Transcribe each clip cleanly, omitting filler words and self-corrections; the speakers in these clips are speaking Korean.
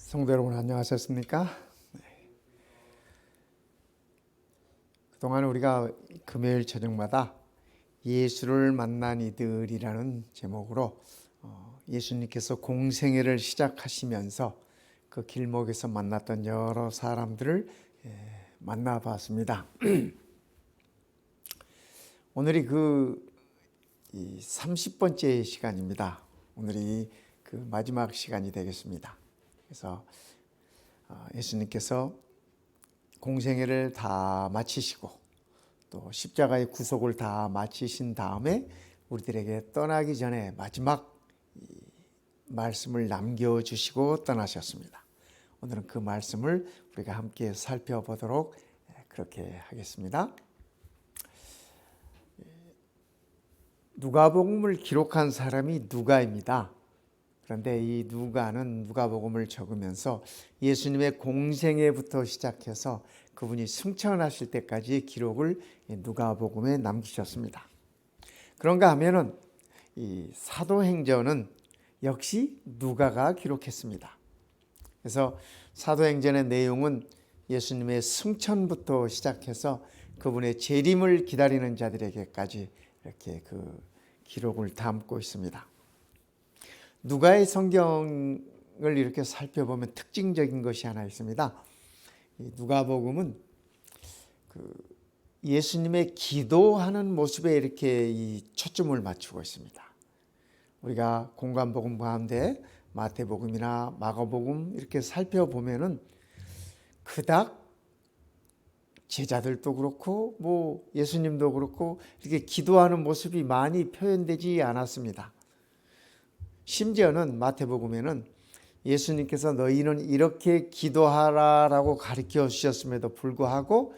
성도 여러분 안녕하셨습니까? 그동안 우리가 금요일 저녁마다 예수를 만난 이들이라는 제목으로 예수님께서 공생애를 시작하시면서 그 길목에서 만났던 여러 사람들을 만나봤습니다. 오늘이 그 30번째 시간입니다. 오늘이 그 마지막 시간이 되겠습니다. 그래서 예수님께서 공생애를 다 마치시고 또 십자가의 구속을 다 마치신 다음에 우리들에게 떠나기 전에 마지막 말씀을 남겨주시고 떠나셨습니다. 오늘은 그 말씀을 우리가 함께 살펴보도록 그렇게 하겠습니다. 누가복음을 기록한 사람이 누가입니다. 그런데 이 누가는 누가복음을 적으면서 예수님의 공생애부터 시작해서 그분이 승천하실 때까지의 기록을 누가복음에 남기셨습니다. 그런가 하면은 이 사도행전은 역시 누가가 기록했습니다. 그래서 사도행전의 내용은 예수님의 승천부터 시작해서 그분의 재림을 기다리는 자들에게까지 이렇게 그 기록을 담고 있습니다. 누가의 성경을 이렇게 살펴보면 특징적인 것이 하나 있습니다. 누가복음은 그 예수님의 기도하는 모습에 이렇게 이 초점을 맞추고 있습니다. 우리가 공관복음 가운데 마태복음이나 마가복음 이렇게 살펴보면은 그닥 제자들도 그렇고 뭐 예수님도 그렇고 이렇게 기도하는 모습이 많이 표현되지 않았습니다. 심지어는 마태복음에는 예수님께서 너희는 이렇게 기도하라라고 가르쳐 주셨음에도 불구하고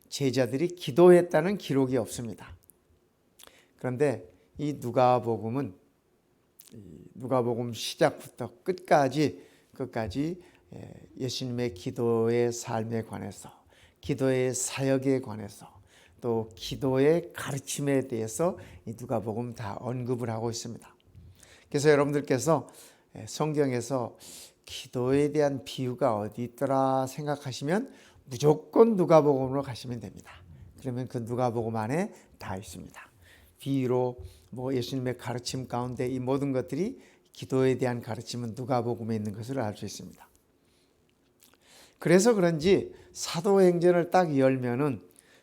제자들이 기도했다는 기록이 없습니다. 그런데 이 누가복음 시작부터 끝까지 예수님의 기도의 삶에 관해서, 기도의 사역에 관해서, 또 기도의 가르침에 대해서 이 누가복음 다 언급을 하고 있습니다. 그래서 여러분들께서 성경에서 기도에 대한 비유가 어디 있더라 생각하시면 무조건 누가복음으로 가시면 됩니다. 그러면 그 누가복음 안에 다 있습니다. 비유로 뭐 예수님의 가르침 가운데 이 모든 것들이 기도에 대한 가르침은 누가복음에 있는 것을 알 수 있습니다. 그래서 그런지 사도행전을 딱 열면은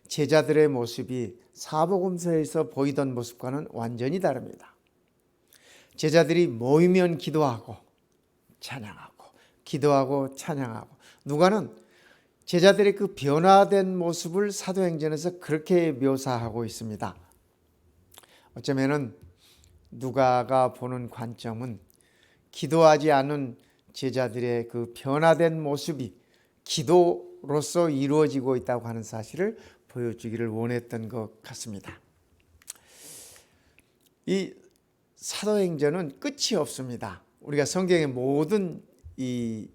제자들의 모습이 사복음서에서 보이던 모습과는 완전히 다릅니다. 제자들이 모이면 기도하고 찬양하고 기도하고 찬양하고, 누가는 제자들의 그 변화된 모습을 사도행전에서 그렇게 묘사하고 있습니다. 어쩌면은 누가가 보는 관점은 기도하지 않은 제자들의 그 변화된 모습이 기도로서 이루어지고 있다고 하는 사실을 보여주기를 원했던 것 같습니다. 이 사도행전은 끝이 없습니다. 우리가 성경의 모든 이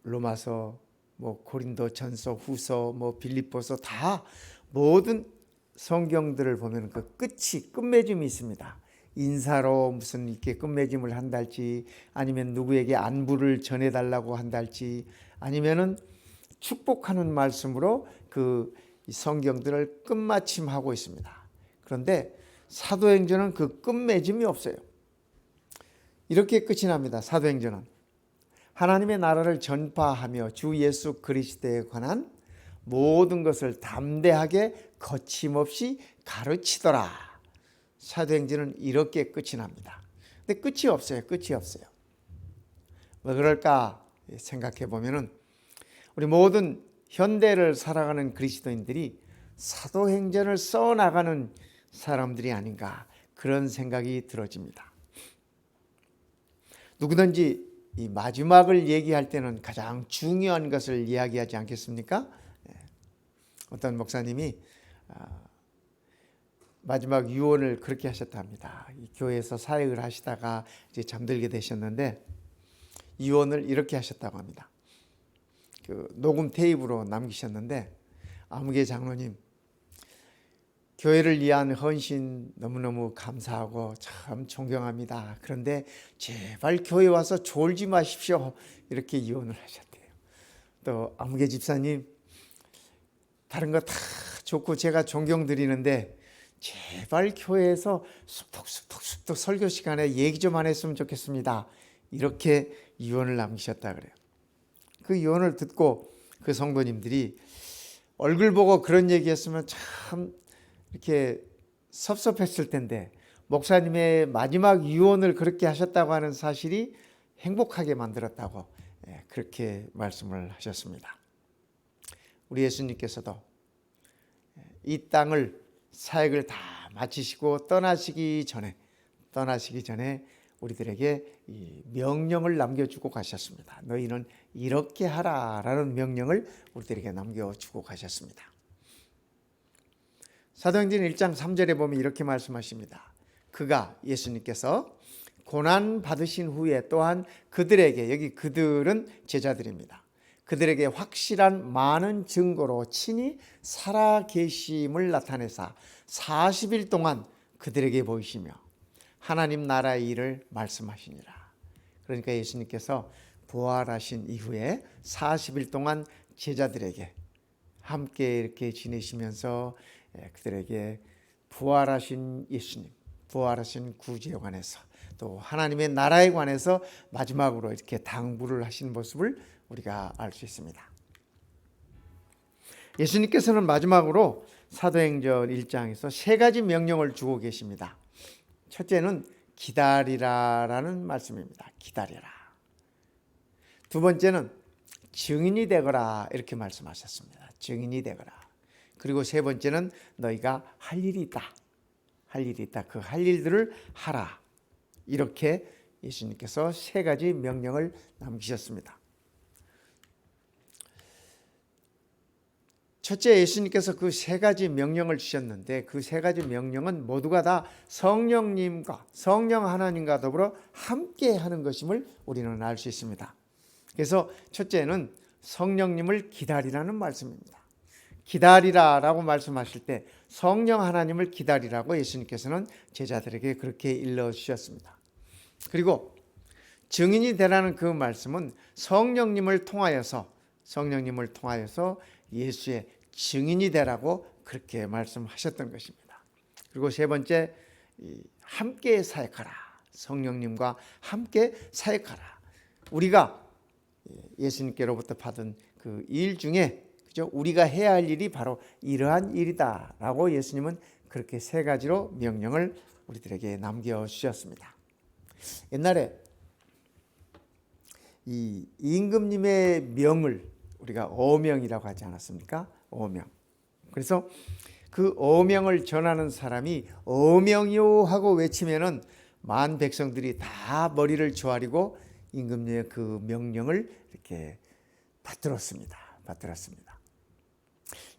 로마서, 뭐 고린도전서, 후서, 뭐 빌립보서 다 모든 성경들을 보면 그 끝맺음이 있습니다. 인사로 무슨 이렇게 끝맺음을 한달지, 아니면 누구에게 안부를 전해달라고 한달지, 아니면은 축복하는 말씀으로 그 성경들을 끝마침하고 있습니다. 그런데 사도행전은 그 끝맺음이 없어요. 이렇게 끝이 납니다. 사도행전은 하나님의 나라를 전파하며 주 예수 그리스도에 관한 모든 것을 담대하게 거침없이 가르치더라. 사도행전은 이렇게 끝이 납니다. 근데 끝이 없어요. 왜 그럴까 생각해 보면은 우리 모든 현대를 살아가는 그리스도인들이 사도행전을 써나가는 사람들이 아닌가, 그런 생각이 들어집니다. 누구든지 이 마지막을 얘기할 때는 가장 중요한 것을 이야기하지 않겠습니까? 어떤 목사님이 마지막 유언을 그렇게 하셨답니다. 이 교회에서 사역을 하시다가 이제 잠들게 되셨는데 유언을 이렇게 하셨다고 합니다. 그 녹음 테이프로 남기셨는데, 아무개 장로님, 교회를 위한 헌신 너무너무 감사하고 참 존경합니다. 그런데 제발 교회 와서 졸지 마십시오. 이렇게 유언을 하셨대요. 또 아무개 집사님, 다른 거 다 좋고 제가 존경드리는데 제발 교회에서 쑥덕 설교 시간에 얘기 좀 안 했으면 좋겠습니다. 이렇게 유언을 남기셨다 그래요. 그 유언을 듣고 그 성도님들이 얼굴 보고 그런 얘기했으면 참 이렇게 섭섭했을 텐데 목사님의 마지막 유언을 그렇게 하셨다고 하는 사실이 행복하게 만들었다고 그렇게 말씀을 하셨습니다. 우리 예수님께서도 이 땅을 사역을 다 마치시고 떠나시기 전에 우리들에게 이 명령을 남겨주고 가셨습니다. 너희는 이렇게 하라라는 명령을 우리들에게 남겨주고 가셨습니다. 사도행전 1장 3절에 보면 이렇게 말씀하십니다. 그가 예수님께서 고난 받으신 후에 또한 그들에게, 여기 그들은 제자들입니다. 그들에게 확실한 많은 증거로 친히 살아계심을 나타내사 40일 동안 그들에게 보이시며 하나님 나라의 일을 말씀하시니라. 그러니까 예수님께서 부활하신 이후에 40일 동안 제자들에게 함께 이렇게 지내시면서 그들에게 부활하신 예수님, 부활하신 구주에 관해서 또 하나님의 나라에 관해서 마지막으로 이렇게 당부를 하신 모습을 우리가 알 수 있습니다. 예수님께서는 마지막으로 사도행전 1장에서 세 가지 명령을 주고 계십니다. 첫째는 기다리라라는 말씀입니다. 기다려라. 두 번째는 증인이 되거라 이렇게 말씀하셨습니다. 증인이 되거라. 그리고 세 번째는 너희가 할 일이 있다. 할 일이 있다. 그 할 일들을 하라. 이렇게 예수님께서 세 가지 명령을 남기셨습니다. 첫째, 예수님께서 그 세 가지 명령을 주셨는데 그 세 가지 명령은 모두가 다 성령님과 성령 하나님과 더불어 함께 하는 것임을 우리는 알 수 있습니다. 그래서 첫째는 성령님을 기다리라는 말씀입니다. 기다리라라고 말씀하실 때 성령 하나님을 기다리라고 예수님께서는 제자들에게 그렇게 일러주셨습니다. 그리고 증인이 되라는 그 말씀은 성령님을 통하여서 예수의 증인이 되라고 그렇게 말씀하셨던 것입니다. 그리고 세 번째, 함께 사역하라. 성령님과 함께 사역하라. 우리가 예수님께로부터 받은 그 일 중에 우리가 해야 할 일이 바로 이러한 일이다라고 예수님은 그렇게 세 가지로 명령을 우리들에게 남겨주셨습니다. 옛날에 이 임금님의 명을 우리가 어명이라고 하지 않았습니까? 어명. 그래서 그 어명을 전하는 사람이 어명이요 하고 외치면은 만 백성들이 다 머리를 조아리고 임금님의 그 명령을 이렇게 받들었습니다.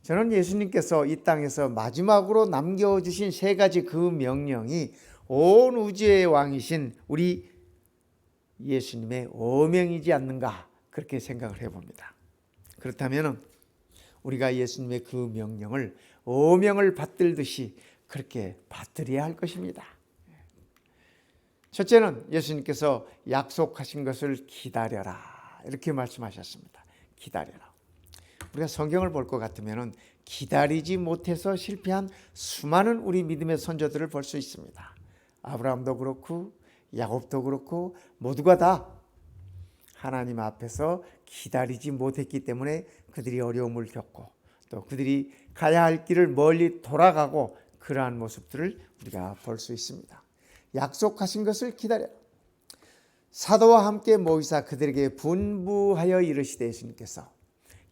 저는 예수님께서 이 땅에서 마지막으로 남겨주신 세 가지 그 명령이 온 우주의 왕이신 우리 예수님의 어명이지 않는가 그렇게 생각을 해봅니다. 그렇다면 우리가 예수님의 그 명령을 어명을 받들듯이 그렇게 받들어야 할 것입니다. 첫째는 예수님께서 약속하신 것을 기다려라 이렇게 말씀하셨습니다. 기다려라. 우리가 성경을 볼 것 같으면 기다리지 못해서 실패한 수많은 우리 믿음의 선조들을 볼 수 있습니다. 아브라함도 그렇고 야곱도 그렇고 모두가 다 하나님 앞에서 기다리지 못했기 때문에 그들이 어려움을 겪고 또 그들이 가야 할 길을 멀리 돌아가고 그러한 모습들을 우리가 볼 수 있습니다. 약속하신 것을 기다려 사도와 함께 모이사 그들에게 분부하여 이르시되 예수님께서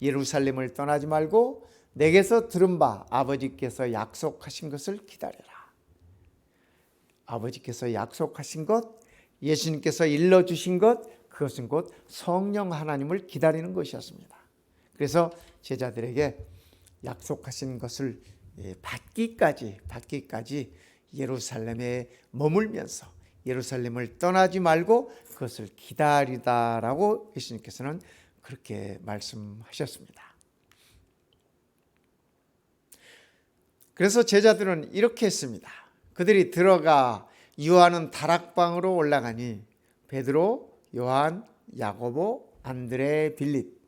예루살렘을 떠나지 말고 내게서 들은 바 아버지께서 약속하신 것을 기다려라. 아버지께서 약속하신 것, 예수님께서 일러주신 것, 그것은 곧 성령 하나님을 기다리는 것이었습니다. 그래서 제자들에게 약속하신 것을 받기까지 예루살렘에 머물면서 예루살렘을 떠나지 말고 그것을 기다리다라고 예수님께서는 그렇게 말씀하셨습니다. 그래서 제자들은 이렇게 했습니다. 그들이 들어가 요한은 다락방으로 올라가니 베드로, 요한, 야고보, 안드레, 빌립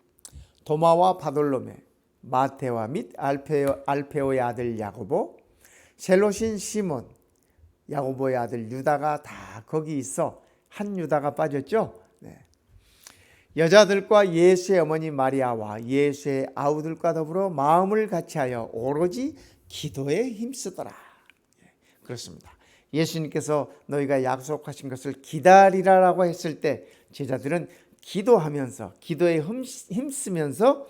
도마와 바돌로메, 마테와 및 알페오의 아들 야고보, 셀롯인 시몬, 야고보의 아들 유다가 다 거기 있어. 한 유다가 빠졌죠. 네. 여자들과 예수의 어머니 마리아와 예수의 아우들과 더불어 마음을 같이하여 오로지 기도에 힘쓰더라. 그렇습니다. 예수님께서 너희가 약속하신 것을 기다리라라고 했을 때 제자들은 기도하면서 기도에 힘쓰면서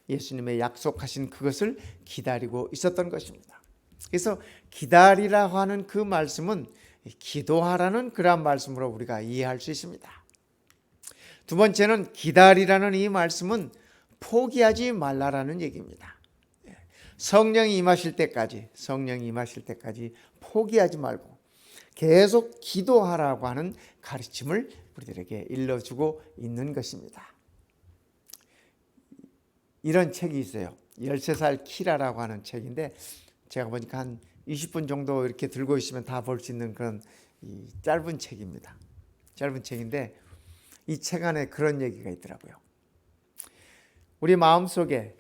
예수님의 약속하신 그것을 기다리고 있었던 것입니다. 그래서 기다리라고 하는 그 말씀은 기도하라는 그러한 말씀으로 우리가 이해할 수 있습니다. 두 번째는 기다리라는 이 말씀은 포기하지 말라라는 얘기입니다. 성령이 임하실 때까지 포기하지 말고 계속 기도하라고 하는 가르침을 우리들에게 일러주고 있는 것입니다. 이런 책이 있어요. 13살 키라라고 하는 책인데 제가 보니까 한 20분 정도 이렇게 들고 있으면 다 볼 수 있는 그런 짧은 책입니다. 짧은 책인데 이 책 안에 그런 얘기가 있더라고요. 우리 마음속에,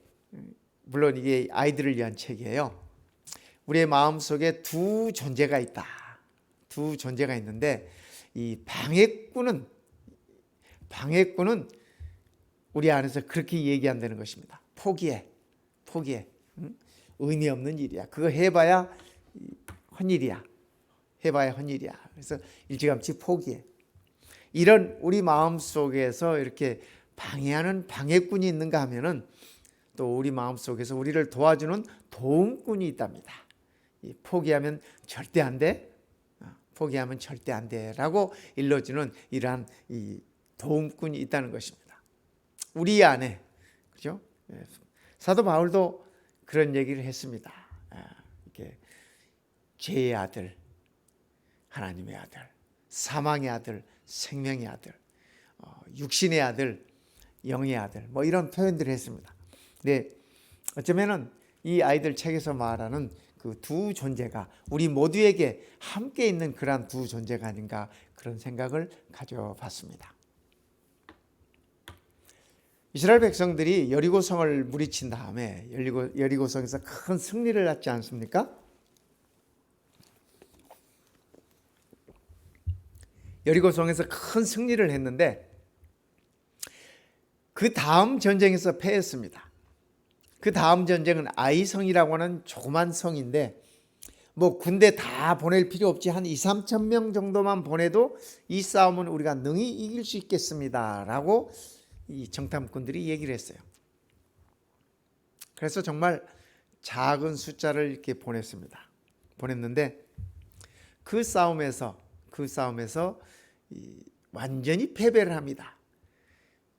물론 이게 아이들을 위한 책이에요. 우리의 마음속에 두 존재가 있다. 두 존재가 있는데 이 방해꾼은 우리 안에서 그렇게 얘기한다는 것입니다. 포기해. 응? 의미 없는 일이야. 그거 해봐야 헛일이야. 그래서 일찌감치 포기해. 이런 우리 마음속에서 이렇게 방해하는 방해꾼이 있는가 하면은 또 우리 마음속에서 우리를 도와주는 도움꾼이 있답니다. 포기하면 절대 안 돼. 포기하면 절대 안 돼라고 일러주는 이러한 이 도움꾼이 있다는 것입니다. 우리 안에, 그죠? 사도 바울도 그런 얘기를 했습니다. 이렇게 죄의 아들, 하나님의 아들, 사망의 아들, 생명의 아들, 육신의 아들, 영의 아들, 뭐 이런 표현들을 했습니다. 근데 어쩌면은 이 아이들 책에서 말하는 그 두 존재가 우리 모두에게 함께 있는 그러한 두 존재가 아닌가 그런 생각을 가져봤습니다. 이스라엘 백성들이 여리고성을 무리친 다음에 여리고성에서 큰 승리를 났지 않습니까? 여리고성에서 큰 승리를 했는데 그 다음 전쟁에서 패했습니다. 그 다음 전쟁은 아이성이라고 하는 조그만 성인데 뭐 군대 다 보낼 필요 없지 한 2-3천 명 정도만 보내도 이 싸움은 우리가 능히 이길 수 있겠습니다라고 이 정탐꾼들이 얘기를 했어요. 그래서 정말 작은 숫자를 이렇게 보냈는데 그 싸움에서 완전히 패배를 합니다.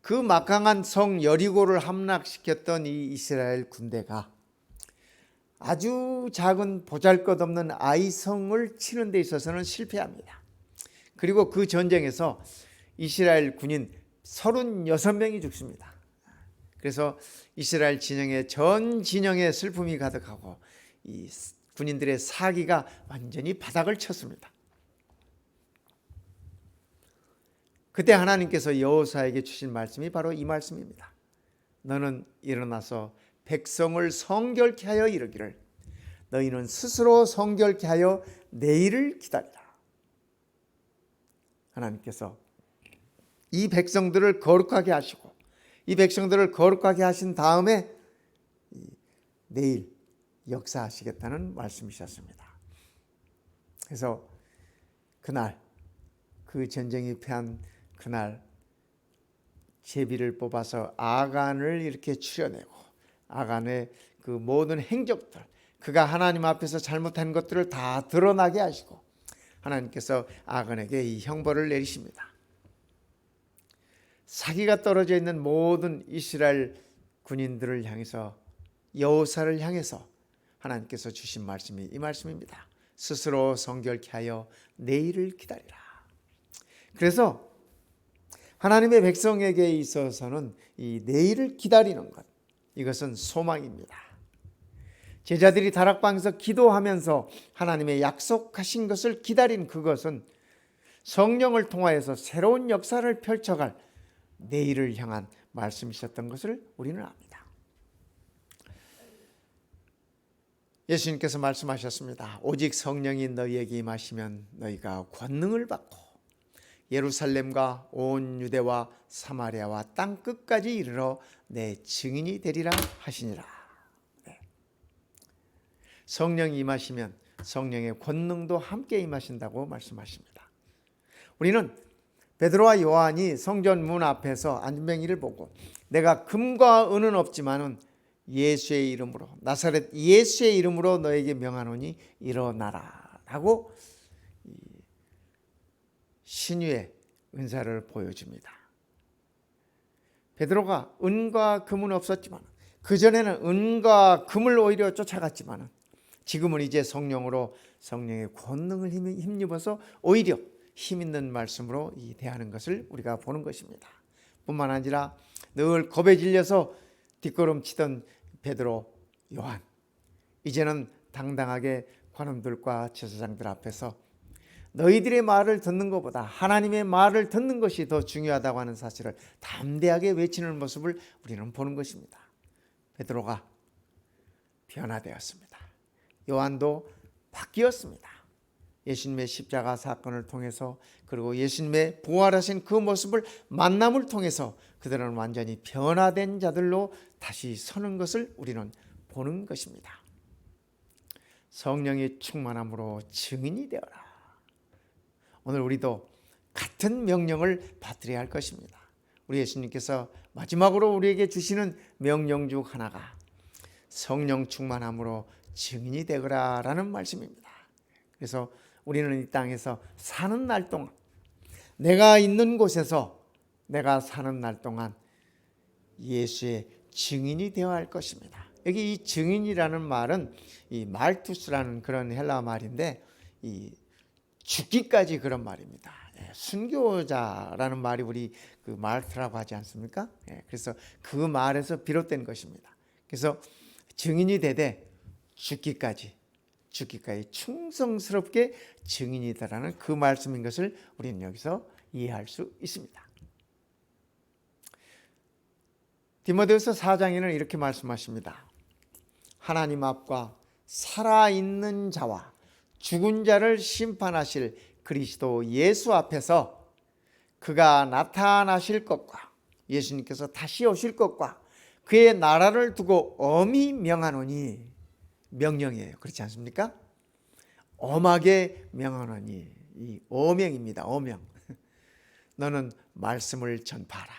그 막강한 성 여리고를 함락시켰던 이 이스라엘 군대가 아주 작은 보잘것없는 아이성을 치는 데 있어서는 실패합니다. 그리고 그 전쟁에서 이스라엘 군인 36명이 죽습니다. 그래서 이스라엘 진영의 전 진영에 슬픔이 가득하고 이 군인들의 사기가 완전히 바닥을 쳤습니다. 그때 하나님께서 여호수아에게 주신 말씀이 바로 이 말씀입니다. 너는 일어나서 백성을 성결케 하여 이르기를 너희는 스스로 성결케 하여 내일을 기다리라. 하나님께서 이 백성들을 거룩하게 하시고 이 백성들을 거룩하게 하신 다음에 내일 역사하시겠다는 말씀이셨습니다. 그래서 그날 그 전쟁이 패한 그날 제비를 뽑아서 아간을 이렇게 추려내고 아간의 그 모든 행적들 그가 하나님 앞에서 잘못한 것들을 다 드러나게 하시고 하나님께서 아간에게 이 형벌을 내리십니다. 사기가 떨어져 있는 모든 이스라엘 군인들을 향해서 여호사를 향해서 하나님께서 주신 말씀이 이 말씀입니다. 스스로 성결케 하여 내일을 기다리라. 그래서 하나님의 백성에게 있어서는 이 내일을 기다리는 것, 이것은 소망입니다. 제자들이 다락방에서 기도하면서 하나님의 약속하신 것을 기다린 그것은 성령을 통하여서 새로운 역사를 펼쳐갈 내일을 향한 말씀이셨던 것을 우리는 압니다. 예수님께서 말씀하셨습니다. 오직 성령이 너희에게 임하시면 너희가 권능을 받고 예루살렘과 온 유대와 사마리아와 땅 끝까지 이르러 내 증인이 되리라 하시니라. 네. 성령이 임하시면 성령의 권능도 함께 임하신다고 말씀하십니다. 우리는 베드로와 요한이 성전 문 앞에서 안전뱅이를 보고 내가 금과 은은 없지만은 예수의 이름으로, 나사렛 예수의 이름으로 너에게 명하노니 일어나라 라고 신유의 은사를 보여줍니다. 베드로가 은과 금은 없었지만 그전에는 은과 금을 오히려 쫓아갔지만 지금은 이제 성령으로 성령의 권능을 힘입어서 오히려 힘있는 말씀으로 대하는 것을 우리가 보는 것입니다. 뿐만 아니라 늘 겁에 질려서 뒷걸음치던 베드로, 요한, 이제는 당당하게 관원들과 제사장들 앞에서 너희들의 말을 듣는 것보다 하나님의 말을 듣는 것이 더 중요하다고 하는 사실을 담대하게 외치는 모습을 우리는 보는 것입니다. 베드로가 변화되었습니다. 요한도 바뀌었습니다. 예수님의 십자가 사건을 통해서, 그리고 예수님의 부활하신 그 모습을 만남을 통해서 그들은 완전히 변화된 자들로 다시 서는 것을 우리는 보는 것입니다. 성령이 충만함으로 증인이 되어라. 오늘 우리도 같은 명령을 받들어야 할 것입니다. 우리 예수님께서 마지막으로 우리에게 주시는 명령 중 하나가 성령 충만함으로 증인이 되거라라는 말씀입니다. 그래서 우리는 이 땅에서 사는 날 동안, 내가 있는 곳에서 내가 사는 날 동안 예수의 증인이 되어야 할 것입니다. 여기 이 증인이라는 말은 이 말투스라는 그런 헬라 말인데 이 죽기까지 그런 말입니다. 순교자라는 말이 우리 그 말투라고 하지 않습니까? 그래서 그 말에서 비롯된 것입니다. 그래서 증인이 되되 죽기까지 충성스럽게 증인이다라는 그 말씀인 것을 우리는 여기서 이해할 수 있습니다. 디모데후서 4장에는 이렇게 말씀하십니다. 하나님 앞과 살아있는 자와 죽은 자를 심판하실 그리스도 예수 앞에서 그가 나타나실 것과 예수님께서 다시 오실 것과 그의 나라를 두고 엄히 명하노니, 명령이에요. 그렇지 않습니까? 엄하게 명하노니, 이 어명입니다. 어명. 너는 말씀을 전파하라.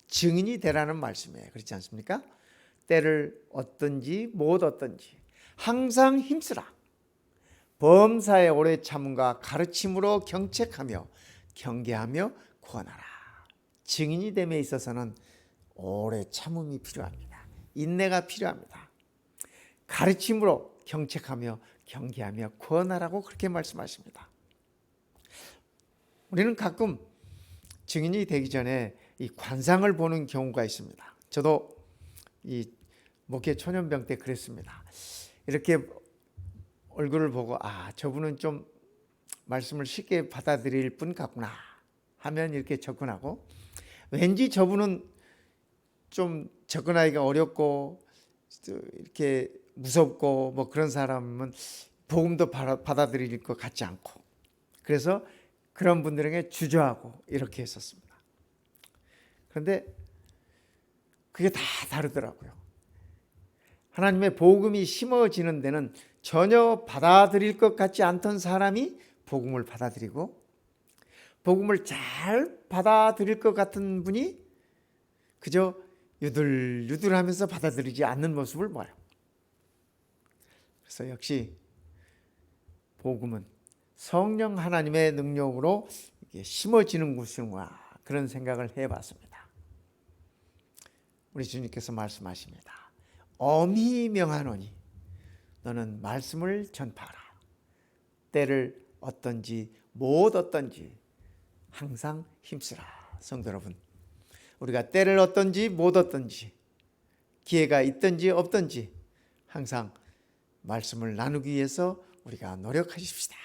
증인이 되라는 말씀이에요. 그렇지 않습니까? 때를 얻든지 못 얻든지 항상 힘쓰라. 범사에 오래 참음과 가르침으로 경책하며 경계하며 구원하라. 증인이 됨에 있어서는 오래 참음이 필요합니다. 인내가 필요합니다. 가르침으로 경책하며 경계하며 구원하라고 그렇게 말씀하십니다. 우리는 가끔 증인이 되기 전에 이 관상을 보는 경우가 있습니다. 저도 이 목회 초년병 때 그랬습니다. 이렇게 얼굴을 보고 저분은 좀 말씀을 쉽게 받아들일 분 같구나 하면 이렇게 접근하고, 왠지 저분은 좀 접근하기가 어렵고 이렇게 무섭고 뭐 그런 사람은 복음도 받아들일 것 같지 않고, 그래서 그런 분들에게 주저하고 이렇게 했었습니다. 그런데 그게 다 다르더라고요. 하나님의 복음이 심어지는 데는 전혀 받아들일 것 같지 않던 사람이 복음을 받아들이고, 복음을 잘 받아들일 것 같은 분이 그저 유들유들하면서 받아들이지 않는 모습을 봐요. 그래서 역시 복음은 성령 하나님의 능력으로 심어지는 것인가, 그런 생각을 해봤습니다. 우리 주님께서 말씀하십니다. 엄히 명하노니 너는 말씀을 전파하라. 때를 얻든지 못 얻든지 항상 힘쓰라. 성도 여러분, 우리가 때를 얻든지 못 얻든지 기회가 있든지 없든지 항상 말씀을 나누기 위해서 우리가 노력하십시다.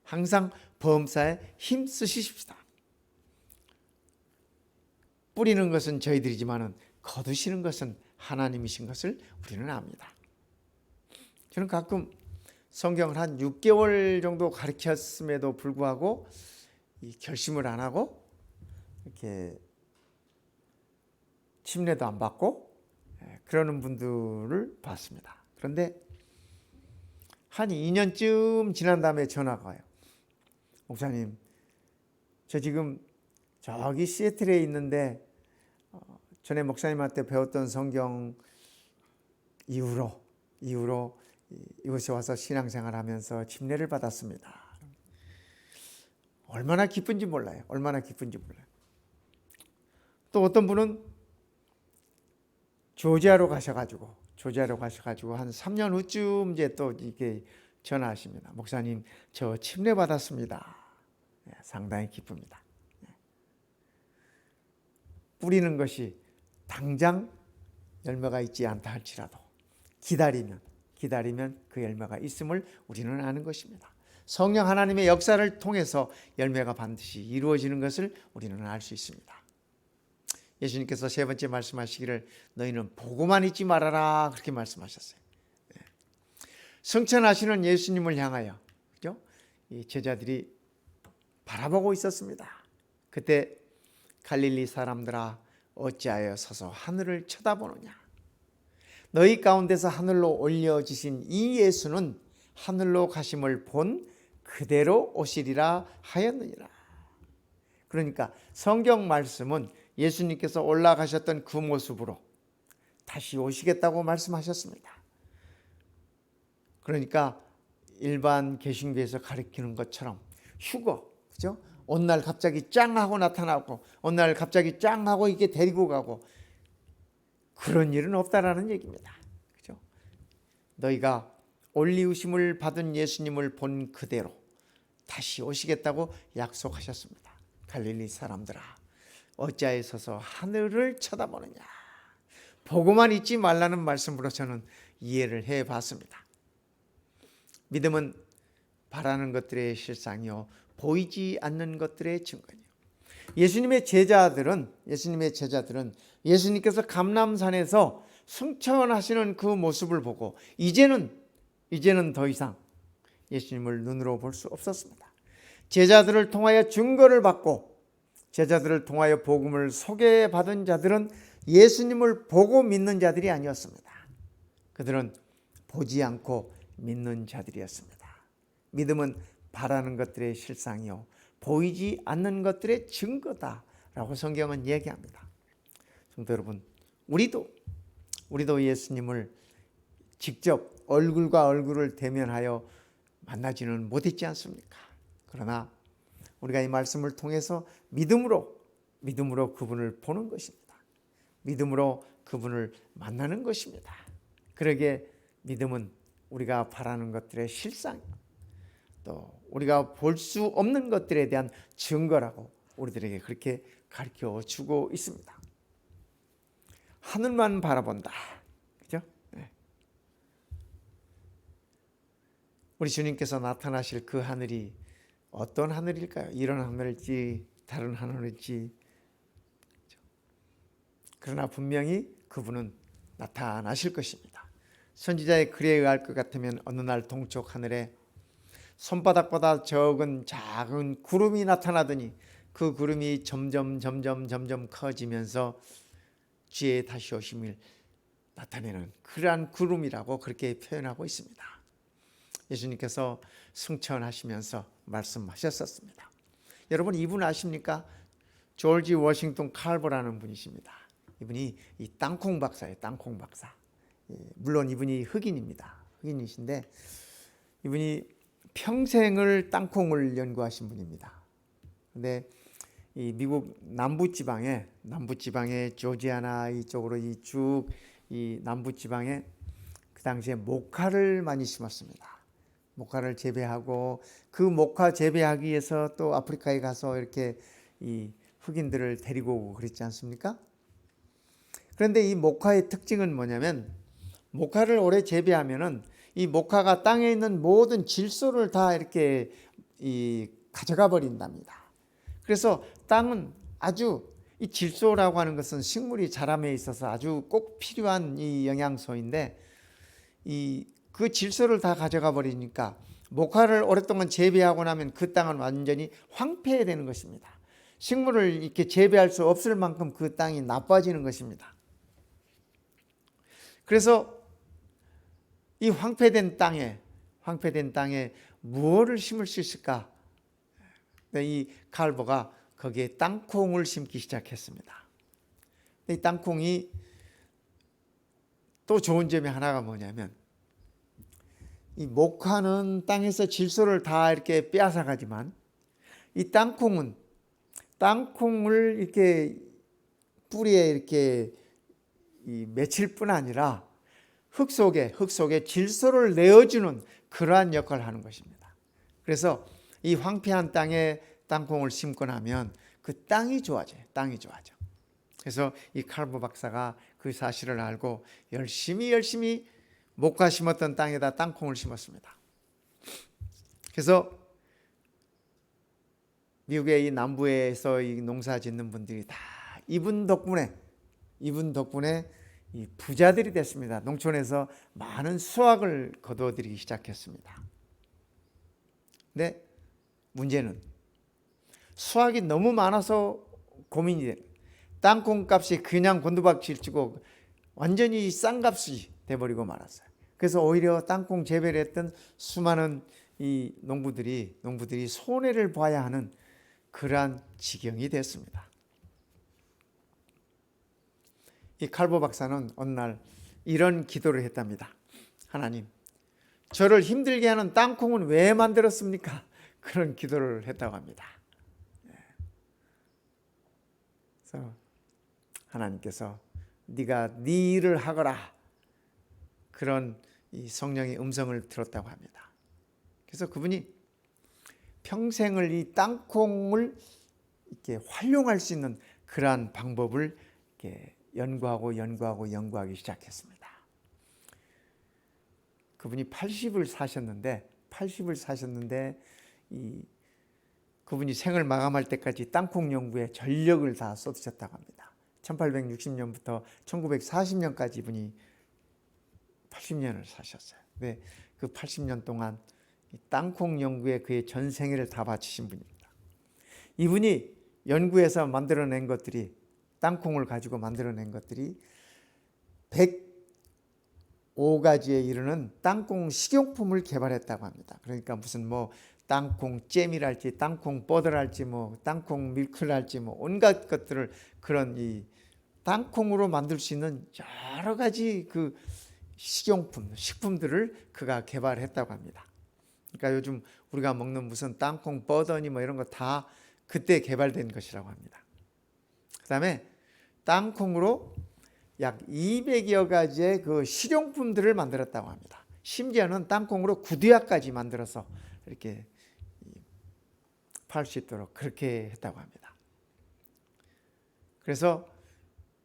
항상 범사에 힘쓰십시다. 뿌리는 것은 저희들이지만 거두시는 것은 하나님이신 것을 우리는 압니다. 저는 가끔 성경을 한 6개월 정도 가르쳤음에도 불구하고 이 결심을 안 하고 이렇게 침례도 안 받고 그러는 분들을 봤습니다. 그런데 한 2년쯤 지난 다음에 전화가 와요. 목사님, 저 지금 저기 시애틀에 있는데 전에 목사님한테 배웠던 성경 이후로 이곳에 와서 신앙생활하면서 침례를 받았습니다. 얼마나 기쁜지 몰라요. 또 어떤 분은 조지아로 가셔가지고 한 3년 후쯤 이제 또 이게 전화하십니다. 목사님, 저 침례 받았습니다. 상당히 기쁩니다. 뿌리는 것이 당장 열매가 있지 않다 할지라도 기다리면 그 열매가 있음을 우리는 아는 것입니다. 성령 하나님의 역사를 통해서 열매가 반드시 이루어지는 것을 우리는 알 수 있습니다. 예수님께서 세 번째 말씀하시기를 너희는 보고만 있지 말아라 그렇게 말씀하셨어요. 승천하시는 예수님을 향하여 그죠? 이 제자들이 바라보고 있었습니다. 그때 갈릴리 사람들아 어찌하여 서서 하늘을 쳐다보느냐. 너희 가운데서 하늘로 올려지신 이 예수는 하늘로 가심을 본 그대로 오시리라 하였느니라. 그러니까 성경 말씀은 예수님께서 올라가셨던 그 모습으로 다시 오시겠다고 말씀하셨습니다. 그러니까 일반 개신교에서 가르치는 것처럼 휴거, 그죠? 어느 날 갑자기 짱 하고 나타나고 어느 날 갑자기 짱 하고 이게 데리고 가고 그런 일은 없다라는 얘기입니다. 그죠? 너희가 올리우심을 받은 예수님을 본 그대로 다시 오시겠다고 약속하셨습니다. 갈릴리 사람들아 어찌하여 서서 하늘을 쳐다보느냐. 보고만 있지 말라는 말씀으로 저는 이해를 해봤습니다. 믿음은 바라는 것들의 실상이요 보이지 않는 것들의 증거니요. 예수님의 제자들은 예수님께서 감람산에서 승천하시는 그 모습을 보고 이제는 더 이상 예수님을 눈으로 볼 수 없었습니다. 제자들을 통하여 증거를 받고 제자들을 통하여 복음을 소개받은 자들은 예수님을 보고 믿는 자들이 아니었습니다. 그들은 보지 않고 믿는 자들이었습니다. 믿음은 바라는 것들의 실상이요 보이지 않는 것들의 증거다라고 성경은 얘기합니다. 성도 여러분, 우리도 예수님을 직접 얼굴과 얼굴을 대면하여 만나지는 못했지 않습니까? 그러나 우리가 이 말씀을 통해서 믿음으로 그분을 보는 것입니다. 믿음으로 그분을 만나는 것입니다. 그러기에 믿음은 우리가 바라는 것들의 실상, 또 우리가 볼 수 없는 것들에 대한 증거라고 우리들에게 그렇게 가르쳐 주고 있습니다. 하늘만 바라본다. 그죠? 네. 우리 주님께서 나타나실 그 하늘이 어떤 하늘일까요? 이런 하늘일지 다른 하늘일지. 그러나 분명히 그분은 나타나실 것입니다. 선지자의 글에 의할 것 같으면 어느 날 동쪽 하늘에 손바닥보다 적은 작은 구름이 나타나더니 그 구름이 점점 커지면서 주의 다시 오심을 나타내는 그러한 구름이라고 그렇게 표현하고 있습니다. 예수님께서 승천하시면서 말씀하셨었습니다. 여러분 이분 아십니까? 조지 워싱턴 칼버라는 분이십니다. 이분이 이 땅콩 박사예요. 땅콩 박사. 물론 이분이 흑인이신데 이분이 평생을 땅콩을 연구하신 분입니다. 그런데 이 미국 남부지방에 조지아나 이쪽으로 이 남부지방에 그 당시에 모카를 많이 심었습니다. 모카를 재배하고 그 모카 재배하기 위해서 또 아프리카에 가서 이렇게 이 흑인들을 데리고 오고 그랬지 않습니까? 그런데 이 모카의 특징은 뭐냐면 모카를 오래 재배하면은 이 모카가 땅에 있는 모든 질소를 다 이렇게 가져가 버린답니다. 그래서 땅은 아주 이 질소라고 하는 것은 식물이 자람에 있어서 아주 꼭 필요한 이 영양소인데 그 질소를 다 가져가 버리니까 목화를 오랫동안 재배하고 나면 그 땅은 완전히 황폐해되는 것입니다. 식물을 이렇게 재배할 수 없을 만큼 그 땅이 나빠지는 것입니다. 그래서 이 황폐된 땅에 무엇을 심을 수 있을까? 이 칼보가 거기에 땅콩을 심기 시작했습니다. 이 땅콩이 또 좋은 점이 하나가 뭐냐면, 이 목화는 땅에서 질소를 다 이렇게 빼앗아 가지만 이 땅콩은 땅콩을 이렇게 뿌리에 이렇게 맺힐 뿐 아니라 흙 속에 질소를 내어주는 그러한 역할을 하는 것입니다. 그래서 이 황폐한 땅에 땅콩을 심고 나면 그 땅이 좋아져요. 그래서 이 칼보 박사가 그 사실을 알고 열심히 목화 심었던 땅에다 땅콩을 심었습니다. 그래서 미국의 이 남부에서 이 농사 짓는 분들이 다 이분 덕분에 이 부자들이 됐습니다. 농촌에서 많은 수확을 거두어들이기 시작했습니다. 근데 문제는 수확이 너무 많아서 고민이 돼요. 땅콩 값이 그냥 곤두박질치고 완전히 싼 값이 돼버리고 말았어요. 그래서 오히려 땅콩 재배를 했던 수많은 이 농부들이 손해를 봐야 하는 그러한 지경이 됐습니다. 이 칼보 박사는 어느 날 이런 기도를 했답니다. 하나님, 저를 힘들게 하는 땅콩은 왜 만들었습니까? 그런 기도를 했다고 합니다. 그래서 하나님께서 네가 네 일을 하거라, 그런 이 성령의 음성을 들었다고 합니다. 그래서 그분이 평생을 이 땅콩을 이렇게 활용할 수 있는 그러한 방법을 이렇게 연구하기 시작했습니다. 그분이 80을 사셨는데 그분이 생을 마감할 때까지 땅콩 연구에 전력을 다 쏟으셨다고 합니다. 1860년부터 1940년까지 이분이 80년을 사셨어요. 네, 그 80년 동안 땅콩 연구에 그의 전 생애를 다 바치신 분입니다. 이분이 연구해서 만들어낸 것들이, 땅콩을 가지고 만들어낸 것들이 105가지에 이르는 땅콩 식용품을 개발했다고 합니다. 그러니까 무슨 뭐 땅콩 잼이랄지 땅콩 버터랄지 뭐 땅콩 밀크랄지 뭐 온갖 것들을, 그런 이 땅콩으로 만들 수 있는 여러 가지 그 식품들을 그가 개발했다고 합니다. 그러니까 요즘 우리가 먹는 무슨 땅콩 버터니 뭐 이런 거 다 그때 개발된 것이라고 합니다. 그다음에 땅콩으로 약 200여 가지의 그 식용품들을 만들었다고 합니다. 심지어는 땅콩으로 구두약까지 만들어서 이렇게 팔 수 있도록 그렇게 했다고 합니다. 그래서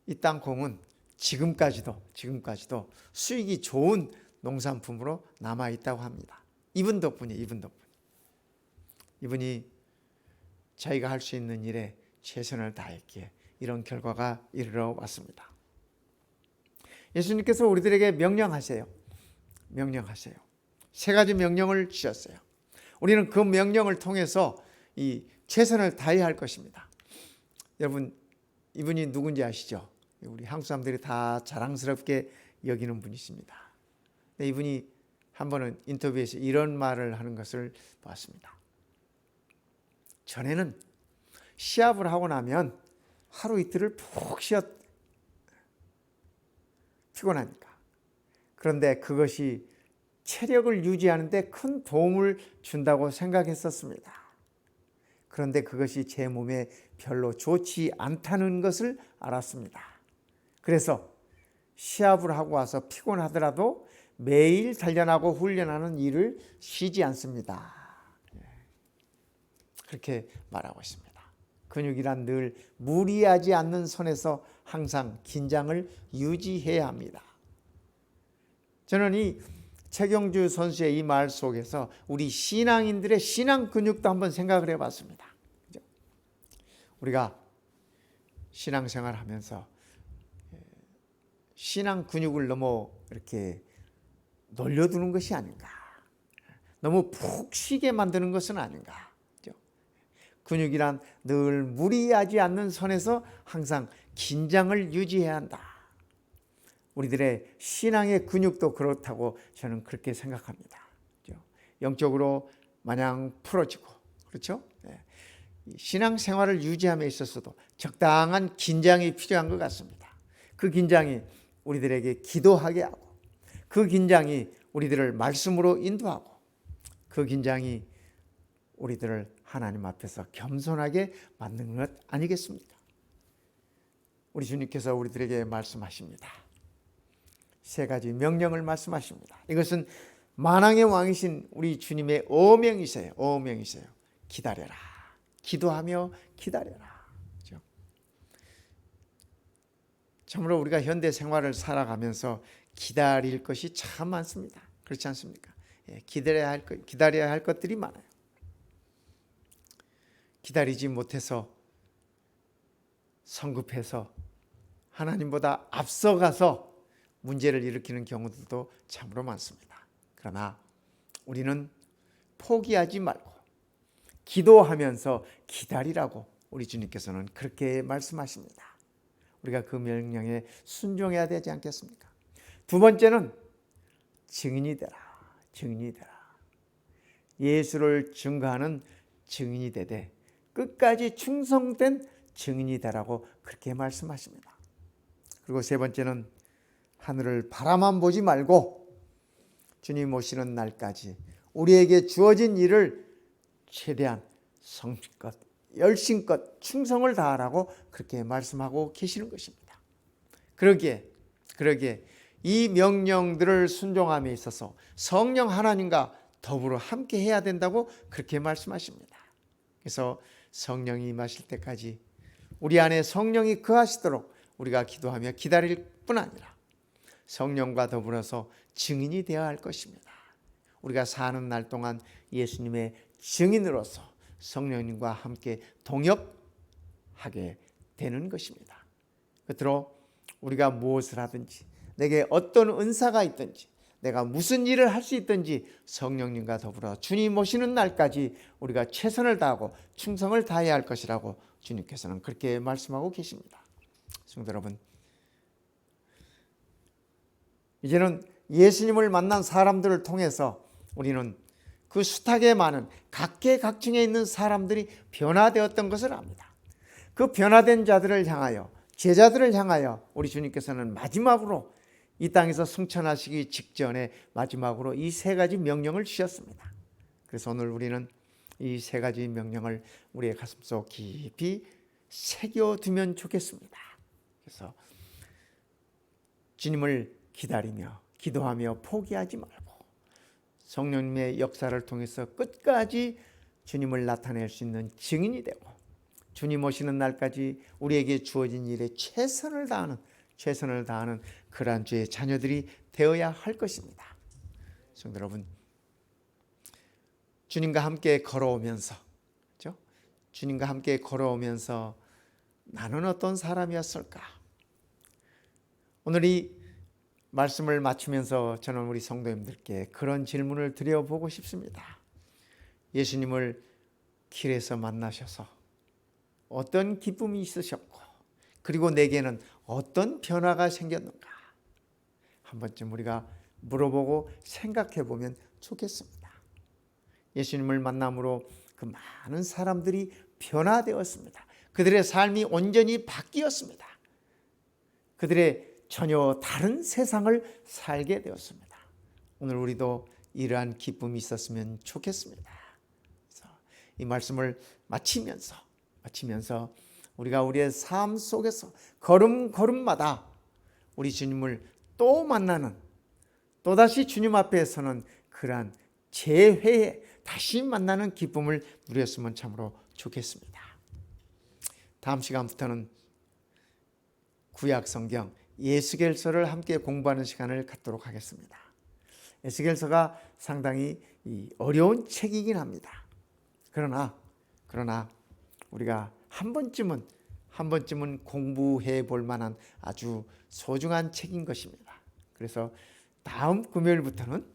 이 땅콩은 지금까지도 수익이 좋은 농산품으로 남아 있다고 합니다. 이분 덕분에 이분이 자기가 할 수 있는 일에 최선을 다했기에 이런 결과가 이르러 왔습니다. 예수님께서 우리들에게 명령하세요. 세 가지 명령을 주셨어요. 우리는 그 명령을 통해서 이 최선을 다해야 할 것입니다. 여러분, 이분이 누군지 아시죠? 우리 한국 사람들이 다 자랑스럽게 여기는 분이십니다. 이분이 한 번은 인터뷰에서 이런 말을 하는 것을 보았습니다. 전에는 시합을 하고 나면 하루 이틀을 푹 피곤하니까. 그런데 그것이 체력을 유지하는 데 큰 도움을 준다고 생각했었습니다. 그런데 그것이 제 몸에 별로 좋지 않다는 것을 알았습니다. 그래서 시합을 하고 와서 피곤하더라도 매일 단련하고 훈련하는 일을 쉬지 않습니다. 그렇게 말하고 있습니다. 근육이란 늘 무리하지 않는 선에서 항상 긴장을 유지해야 합니다. 저는 이 최경주 선수의 이 말 속에서 우리 신앙인들의 신앙 근육도 한번 생각을 해봤습니다. 우리가 신앙생활 하면서 신앙 근육을 너무 이렇게 놀려두는 것이 아닌가. 너무 푹 쉬게 만드는 것은 아닌가. 근육이란 늘 무리하지 않는 선에서 항상 긴장을 유지해야 한다. 우리들의 신앙의 근육도 그렇다고 저는 그렇게 생각합니다. 영적으로 마냥 풀어지고, 그렇죠? 신앙 생활을 유지함에 있어서도 적당한 긴장이 필요한 것 같습니다. 그 긴장이 우리들에게 기도하게 하고, 그 긴장이 우리들을 말씀으로 인도하고, 그 긴장이 우리들을 하나님 앞에서 겸손하게 만드는 것 아니겠습니까? 우리 주님께서 우리들에게 말씀하십니다. 세 가지 명령을 말씀하십니다. 이것은 만왕의 왕이신 우리 주님의 어명이세요. 어명이세요. 기다려라. 기도하며 기다려라. 그렇죠? 참으로 우리가 현대 생활을 살아가면서 기다릴 것이 참 많습니다. 그렇지 않습니까? 기다려야 할 것들이 많아요. 기다리지 못해서 성급해서 하나님보다 앞서가서 문제를 일으키는 경우들도 참으로 많습니다. 그러나 우리는 포기하지 말고 기도하면서 기다리라고 우리 주님께서는 그렇게 말씀하십니다. 우리가 그 명령에 순종해야 되지 않겠습니까? 두 번째는 증인이 되라. 증인이 되라. 예수를 증거하는 증인이 되되 끝까지 충성된 증인이 되라고 그렇게 말씀하십니다. 그리고 세 번째는 하늘을 바라만 보지 말고 주님 오시는 날까지 우리에게 주어진 일을 최대한 성실껏 열심껏 충성을 다하라고 그렇게 말씀하고 계시는 것입니다. 그러기에 이 명령들을 순종함에 있어서 성령 하나님과 더불어 함께 해야 된다고 그렇게 말씀하십니다. 그래서 성령이 임하실 때까지 우리 안에 성령이 거하시도록 우리가 기도하며 기다릴 뿐 아니라 성령과 더불어서 증인이 되어야 할 것입니다. 우리가 사는 날 동안 예수님의 증인으로서 성령님과 함께 동역하게 되는 것입니다. 끝으로 우리가 무엇을 하든지 내게 어떤 은사가 있든지 내가 무슨 일을 할 수 있든지 성령님과 더불어 주님 오시는 날까지 우리가 최선을 다하고 충성을 다해야 할 것이라고 주님께서는 그렇게 말씀하고 계십니다. 성도 여러분, 이제는 예수님을 만난 사람들을 통해서 우리는 그 숱하게 많은 각계각층에 있는 사람들이 변화되었던 것을 압니다. 그 변화된 자들을 향하여 제자들을 향하여 우리 주님께서는 마지막으로 이 땅에서 승천하시기 직전에 마지막으로 이 세 가지 명령을 주셨습니다. 그래서 오늘 우리는 이 세 가지 명령을 우리의 가슴속 깊이 새겨두면 좋겠습니다. 그래서 주님을 기다리며 기도하며 포기하지 말고 성령님의 역사를 통해서 끝까지 주님을 나타낼 수 있는 증인이 되고 주님 오시는 날까지 우리에게 주어진 일에 최선을 다하는 그러한 주의 자녀들이 되어야 할 것입니다. 성도 여러분, 주님과 함께 걸어오면서, 그렇죠? 주님과 함께 걸어오면서 나는 어떤 사람이었을까? 오늘 이 말씀을 마치면서 저는 우리 성도님들께 그런 질문을 드려보고 싶습니다. 예수님을 길에서 만나셔서 어떤 기쁨이 있으셨고 그리고 내게는 어떤 변화가 생겼는가? 한 번쯤 우리가 물어보고 생각해 보면 좋겠습니다. 예수님을 만남으로 그 많은 사람들이 변화되었습니다. 그들의 삶이 온전히 바뀌었습니다. 그들의 전혀 다른 세상을 살게 되었습니다. 오늘 우리도 이러한 기쁨이 있었으면 좋겠습니다. 그래서 이 말씀을 마치면서 우리가 우리의 삶 속에서 걸음걸음마다 우리 주님을 또 만나는, 또다시 주님 앞에 서는 그러한 재회에 다시 만나는 기쁨을 누렸으면 참으로 좋겠습니다. 다음 시간부터는 구약 성경 에스겔서를 함께 공부하는 시간을 갖도록 하겠습니다. 에스겔서가 상당히 어려운 책이긴 합니다. 그러나 우리가 한 번쯤은 공부해 볼 만한 아주 소중한 책인 것입니다. 그래서 다음 금요일부터는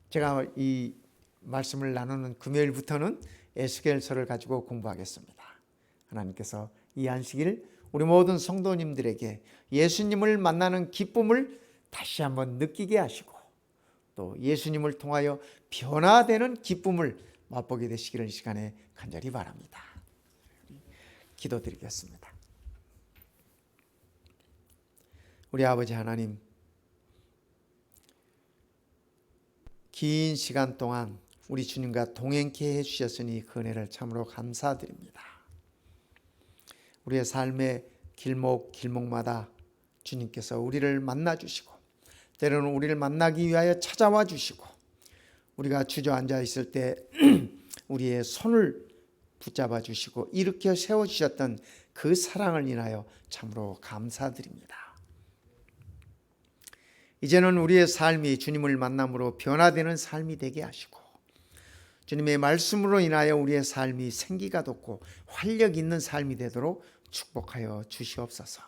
제가 이 말씀을 나누는 금요일부터는 에스겔서를 가지고 공부하겠습니다. 하나님께서 이 안식일 우리 모든 성도님들에게 예수님을 만나는 기쁨을 다시 한번 느끼게 하시고 또 예수님을 통하여 변화되는 기쁨을 맛보게 되시기를 이 시간에 간절히 바랍니다. 기도드리겠습니다. 우리 아버지 하나님, 긴 시간 동안 우리 주님과 동행케 해주셨으니 그 은혜를 참으로 감사드립니다. 우리의 삶의 길목마다 주님께서 우리를 만나주시고 때로는 우리를 만나기 위하여 찾아와 주시고 우리가 주저앉아 있을 때 우리의 손을 붙잡아 주시고 일으켜 세워주셨던 그 사랑을 인하여 참으로 감사드립니다. 이제는 우리의 삶이 주님을 만남으로 변화되는 삶이 되게 하시고 주님의 말씀으로 인하여 우리의 삶이 생기가 돋고 활력 있는 삶이 되도록 축복하여 주시옵소서.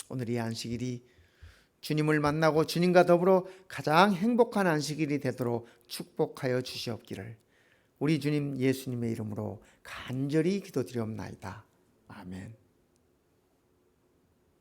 오늘 이 안식일이 주님을 만나고 주님과 더불어 가장 행복한 안식일이 되도록 축복하여 주시옵기를 우리 주님 예수님의 이름으로 간절히 기도드리옵나이다. 아멘.